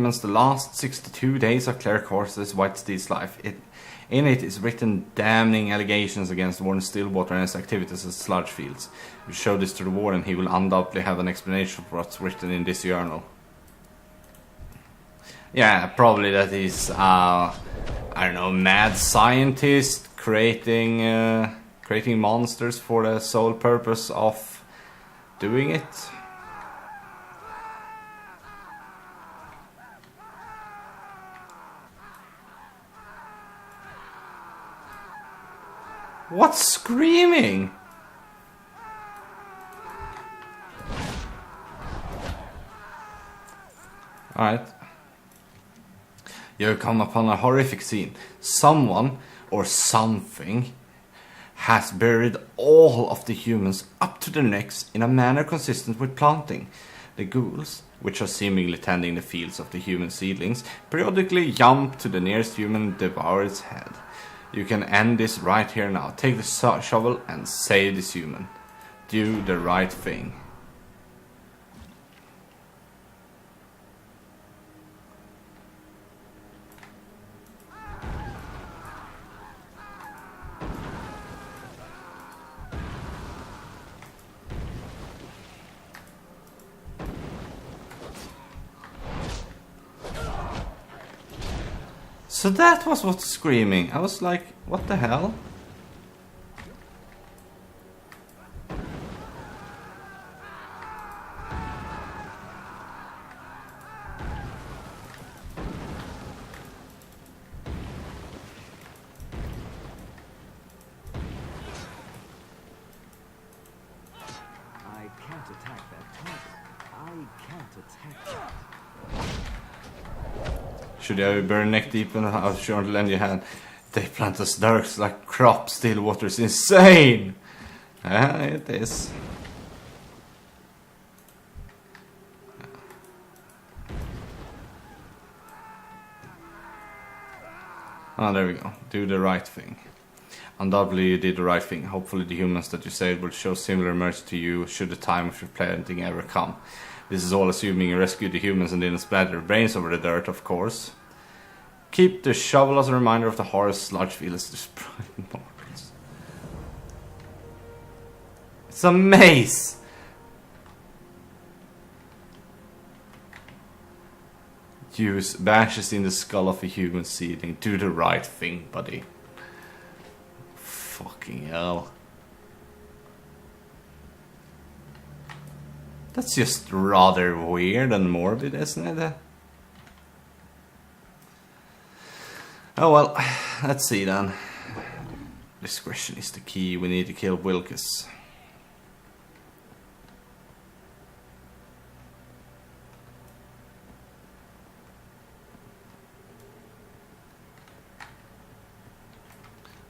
The last 62 days of Claire Corse's White Steed's life. In it is written damning allegations against Warren Stillwater and his activities at sludge fields. If you show this to the warden, he will undoubtedly have an explanation for what's written in this journal. Yeah, probably that he's, I don't know, mad scientist creating monsters for the sole purpose of doing it. What's screaming? Alright. You have come upon a horrific scene. Someone or something has buried all of the humans up to their necks in a manner consistent with planting. The ghouls, which are seemingly tending the fields of the human seedlings, periodically jump to the nearest human and devour its head. You can end this right here now. Take the shovel and save this human. Do the right thing. So that was what's screaming. I was like, what the hell? I can't attack that target. I can't attack that. Should I burn neck deep in a short lend your hand? They plant us darks like crops. Stillwater is insane. Yeah, it is. Ah, there we go. Do the right thing. Undoubtedly you did the right thing. Hopefully the humans that you saved will show similar mercy to you should the time of your planting ever come. This is all assuming you rescued the humans and didn't splatter their brains over the dirt, of course. Keep the shovel as a reminder of the horror sludge fields destroyed mortals. It's a maze! Use bashes in the skull of a human seedling. Do the right thing, buddy. Fucking hell. That's just rather weird and morbid, isn't it? Oh well, let's see then. Discretion is the key. We need to kill Wilkes.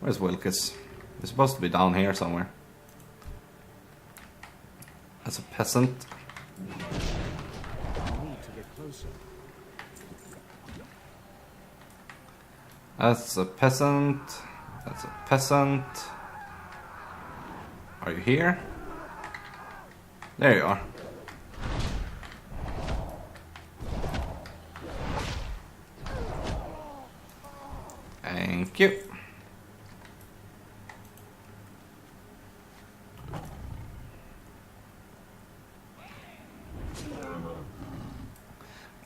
Where's Wilkes? He's supposed to be down here somewhere. As a peasant. I need to get closer. That's a peasant. That's a peasant. Are you here? There you are. Thank you.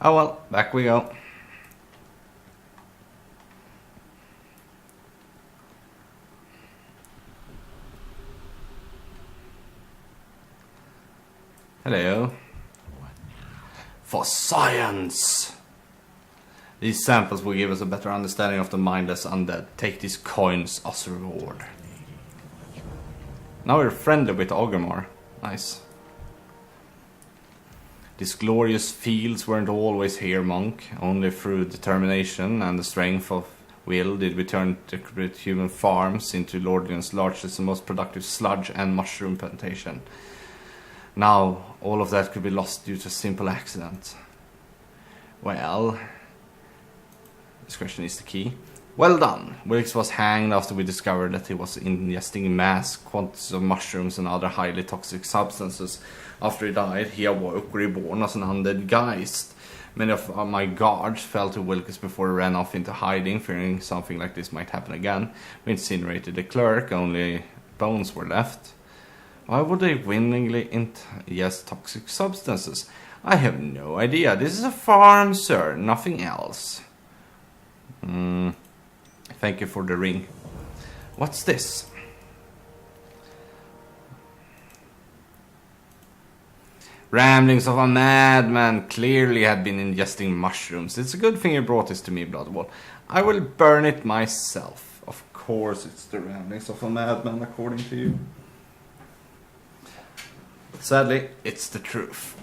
Oh well, back we go. Hello. For science! These samples will give us a better understanding of the mindless undead. Take these coins as a reward. Now we're friendly with Ogrimmar. Nice. These glorious fields weren't always here, monk. Only through determination and the strength of will did we turn the human farms into Lordion's largest and most productive sludge and mushroom plantation. Now, all of that could be lost due to a simple accident. Well, discretion is the key. Well done. Wilkes was hanged after we discovered that he was ingesting mass quantities of mushrooms and other highly toxic substances. After he died, he awoke reborn as an undead geist. Many of my guards fell to Wilkes before he ran off into hiding, fearing something like this might happen again. We incinerated the clerk, only bones were left. Why would they willingly ingest toxic substances? I have no idea. This is a farm, sir, nothing else. Thank you for the ring. What's this? Ramblings of a madman, clearly had been ingesting mushrooms. It's a good thing you brought this to me, Bloodwall. I will burn it myself. Of course it's the ramblings of a madman, according to you. But sadly, it's the truth.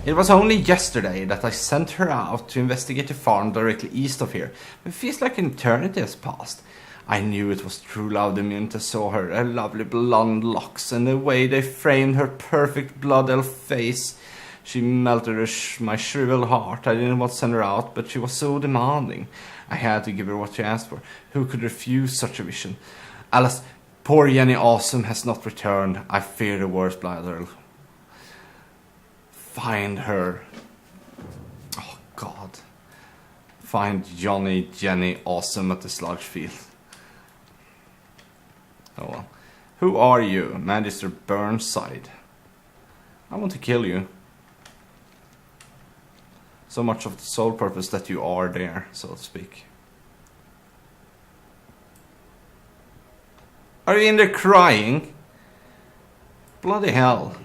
It was only yesterday that I sent her out to investigate a farm directly east of here. It feels like an eternity has passed. I knew it was true love the minute I saw her, her lovely blonde locks and the way they framed her perfect blood elf face. She melted my shriveled heart. I didn't want to send her out, but she was so demanding. I had to give her what she asked for. Who could refuse such a vision? Alas, poor Jenny Awesome has not returned. I fear the worst, Blood Earl. Find her. Oh, God. Find Jenny Awesome at the sludge field. Oh well. Who are you, Magister Burnside? I want to kill you. So much of the sole purpose that you are there, so to speak. Are you in there crying? Bloody hell.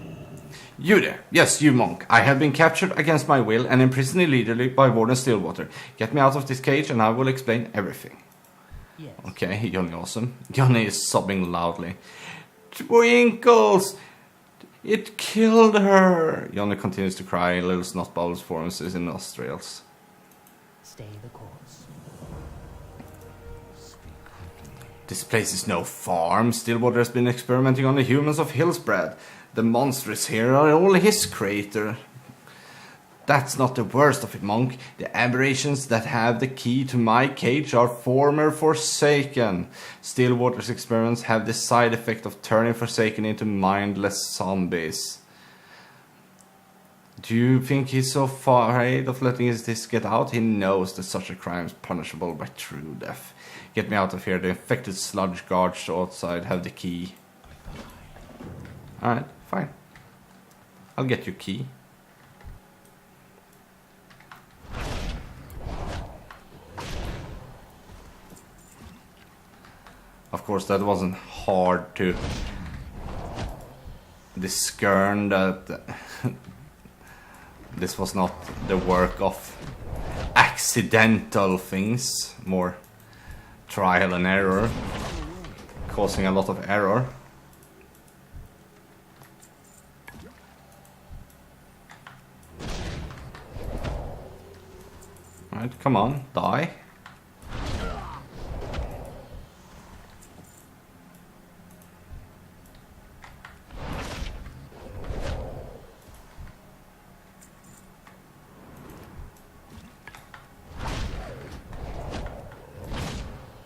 You there. Yes, you monk. I have been captured against my will and imprisoned illegally by Warden Stillwater. Get me out of this cage and I will explain everything. Yes. Okay, Johnny Awesome. Johnny is sobbing loudly. Twinkles! It killed her! Johnny continues to cry. Little snot bubbles form his nostrils. Stay the course. This place is no farm. Stillwater has been experimenting on the humans of Hillsbrad. The monsters here are all his creator. That's not the worst of it, monk. The aberrations that have the key to my cage are former Forsaken. Stillwater's experiments have the side effect of turning Forsaken into mindless zombies. Do you think he's so afraid of letting this get out? He knows that such a crime is punishable by true death. Get me out of here. The infected sludge guards outside have the key. Alright, fine. I'll get your key. Of course, that wasn't hard to discern that this was not the work of accidental things, more trial and error, causing a lot of error. Right, come on, die.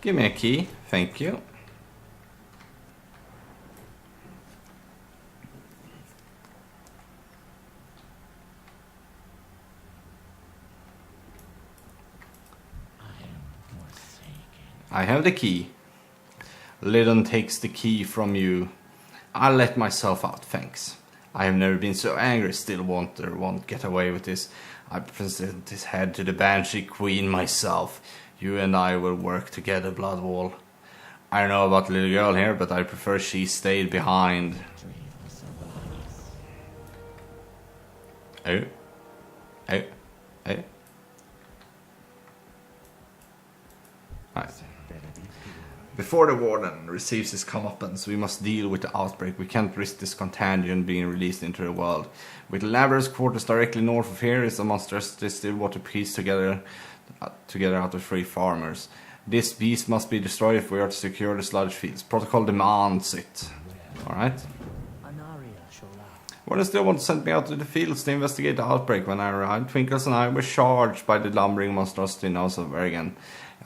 Give me a key, thank you. I have the key. Lydon takes the key from you. I'll let myself out, thanks. I have never been so angry. Stillwater won't get away with this. I present his head to the Banshee Queen myself. You and I will work together, Bloodwall. I don't know about the little girl here, but I prefer she stayed behind. Oh. Oh. Oh. Right. Before the Warden receives his comeuppance, we must deal with the outbreak. We can't risk this contagion being released into the world. With Labr's quarters directly north of here is a monstrosity Stillwater pieced together out of 3 farmers. This beast must be destroyed if we are to secure the sludge fields. Protocol demands it. Alright. Warden Stillwater sent me out to the fields to investigate the outbreak. When I arrived, Twinkles and I were charged by the lumbering monstrosity nose of Bergen.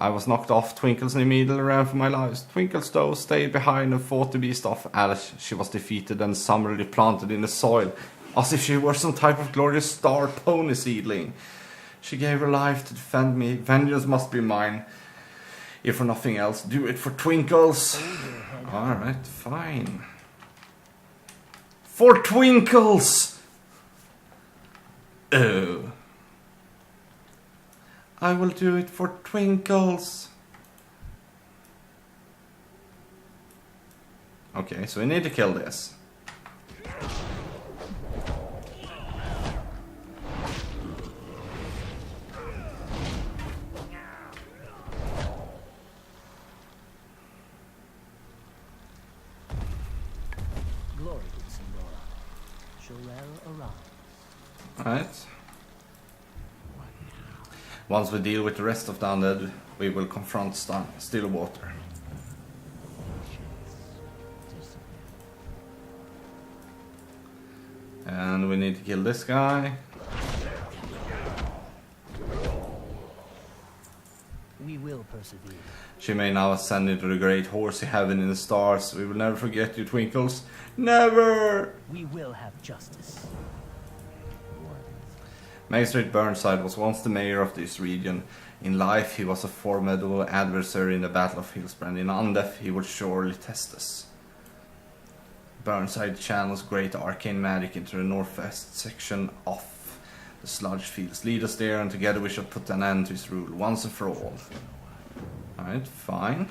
I was knocked off. Twinkles and immediately ran for my lives. Twinkles, though, stayed behind and fought the beast off. Alice, she was defeated and summarily planted in the soil. as if she were some type of glorious star pony seedling. She gave her life to defend me. Vengeance must be mine. If for nothing else, do it for Twinkles. Alright, fine. For Twinkles! Oh. I will do it for Twinkles. Okay, so we need to kill this. Glory to Sindora. Shorel arrived. Alright. Once we deal with the rest of the undead, we will confront Stillwater. And we need to kill this guy. We will persevere. She may now ascend into the great horsey heaven in the stars. We will never forget you, Twinkles. Never! We will have justice. Magistrate Burnside was once the mayor of this region. In life, he was a formidable adversary in the Battle of Hillsbrand. In undeath, he would surely test us. Burnside channels great arcane magic into the northwest section of the sludge fields. Lead us there, and together we shall put an end to his rule, once and for all. Alright, fine.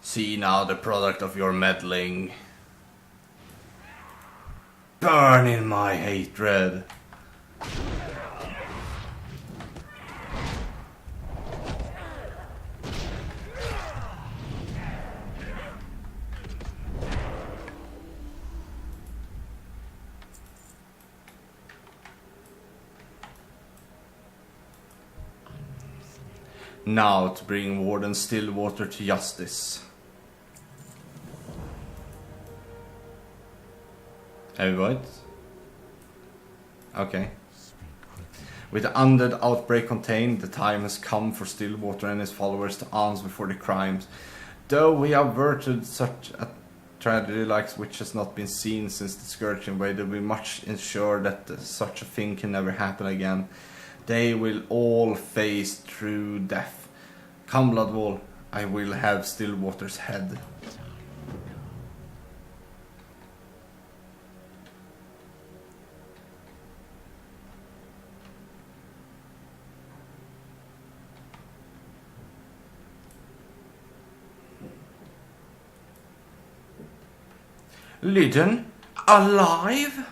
See now the product of your meddling. Burn in my hatred. Now to bring Warden Stillwater to justice. Everybody? Okay. With the undead outbreak contained, the time has come for Stillwater and his followers to answer for the crimes. Though we have averted such a tragedy like which has not been seen since the Scourge invaded, we must ensure that such a thing can never happen again. They will all face true death. Come, Bloodwall, I will have Stillwater's head. Lydon? Alive?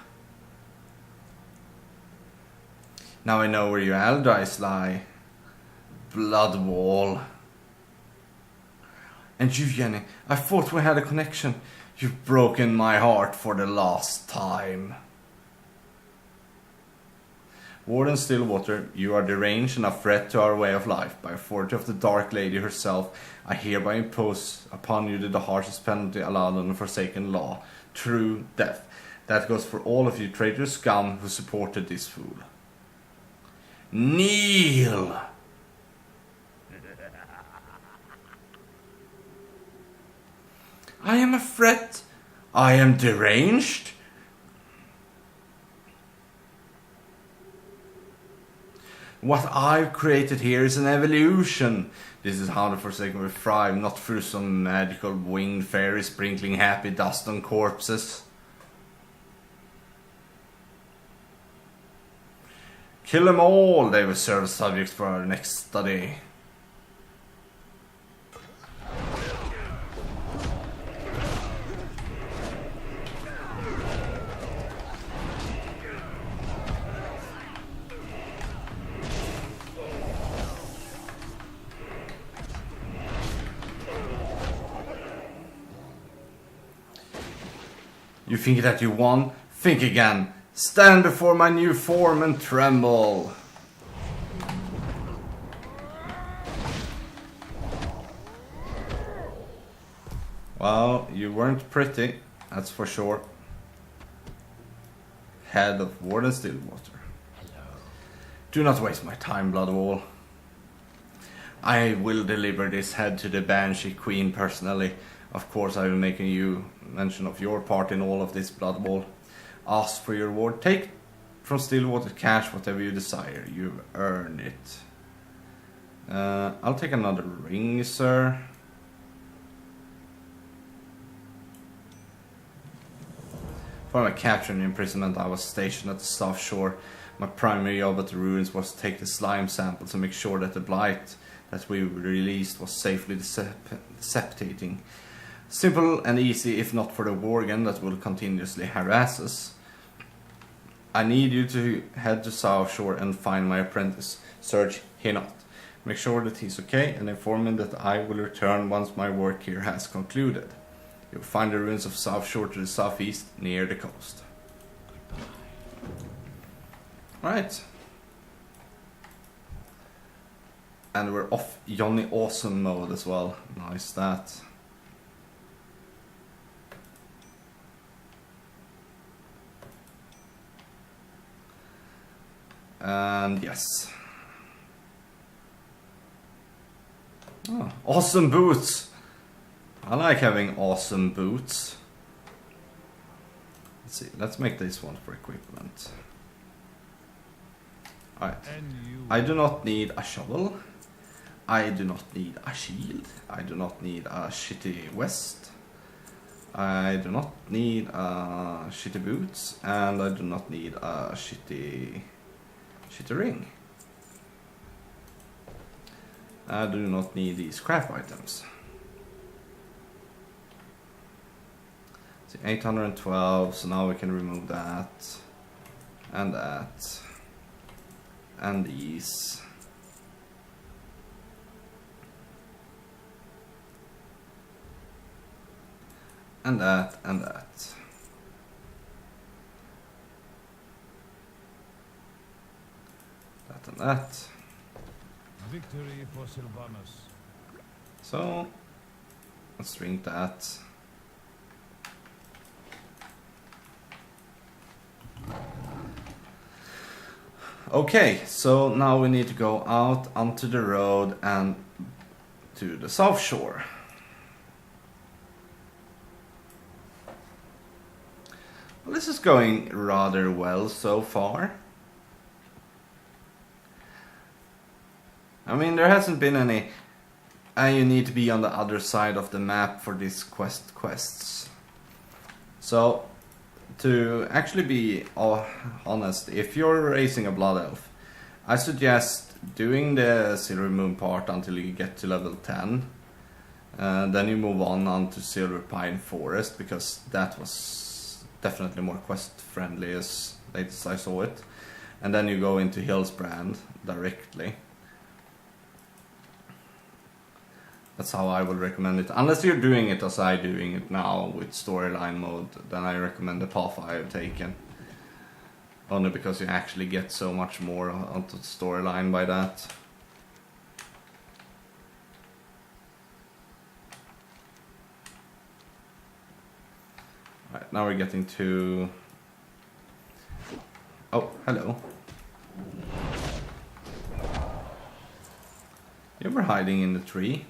Now I know where your allies lie. Bloodwall. And you, Jenny, I thought we had a connection. You've broken my heart for the last time. Warden Stillwater, you are deranged and a threat to our way of life. By authority of the Dark Lady herself, I hereby impose upon you the harshest penalty allowed under the Forsaken Law. True death. That goes for all of you traitor scum who supported this fool. Kneel! I am a threat. I am deranged. What I've created here is an evolution. This is how the Forsaken will thrive, not through some magical winged fairy sprinkling happy dust on corpses. Kill them all, they will serve as subjects for our next study. You think that you won? Think again. Stand before my new form and tremble. Well, you weren't pretty, that's for sure. Head of Warden Stillwater. Hello. Do not waste my time, Bloodwall. I will deliver this head to the Banshee Queen personally. Of course, I will make you mention of your part in all of this, Bloodwall. Ask for your reward. Take from Stillwater cash whatever you desire. You've earned it. I'll take another ring, sir. For my capture and imprisonment, I was stationed at the South Shore. My primary job at the ruins was to take the slime samples and make sure that the blight that we released was safely septating. Simple and easy, if not for the Worgen that will continuously harass us. I need you to head to South Shore and find my apprentice. Search Hinot. Make sure that he's okay and inform him that I will return once my work here has concluded. You'll find the ruins of South Shore to the southeast, near the coast. Right. And we're off Johnny Awesome mode as well. Nice that. And yes. Oh, awesome boots! I like having awesome boots. Let's see, let's make this one for equipment. Alright. I do not need a shovel. I do not need a shield. I do not need a shitty vest. I do not need shitty boots. And I do not need a shitty ring. I do not need these craft items. See, 812, so now we can remove that. And that. And these. And that, and that. That and that. Victory for Sylvanus. So, let's drink that. Okay, so now we need to go out onto the road and to the South Shore. Well, this is going rather well so far. I mean, there hasn't been any... you need to be on the other side of the map for these quests. So, to actually be honest, if you're racing a Blood Elf, I suggest doing the Silver Moon part until you get to level 10. Then you move on to Silver Pine Forest, because that was definitely more quest friendly as latest I saw it. And then you go into Hillsbrand directly. That's how I would recommend it. Unless you're doing it as I'm doing it now with storyline mode, then I recommend the path I have taken. Only because you actually get so much more onto the storyline by that. Right, now we're getting to... Oh, hello. You were hiding in the tree.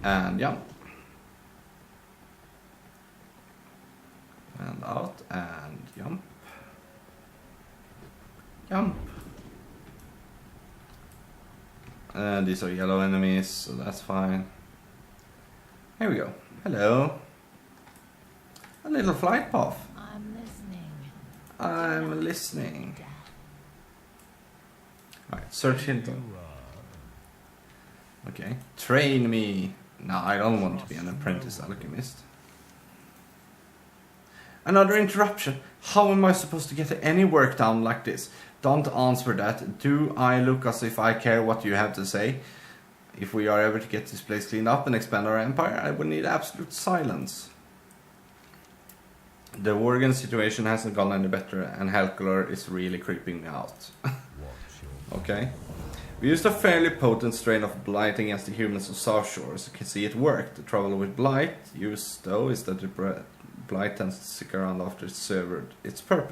And jump. And out and jump. Jump. And these are yellow enemies, so that's fine. Here we go. Hello. A little flight path. I'm listening. I'm listening. Alright, search hint. Okay. Train me. No, I don't want to be an apprentice alchemist. Another interruption. How am I supposed to get any work done like this? Don't answer that. Do I look as if I care what you have to say? If we are ever to get this place cleaned up and expand our empire, I would need absolute silence. The Worgen situation hasn't gone any better, and Helcolor is really creeping me out. Okay. We used a fairly potent strain of blight against the humans of South Shore, so you can see it worked. The trouble with blight use, though, is that it blight tends to stick around after it's served its purpose.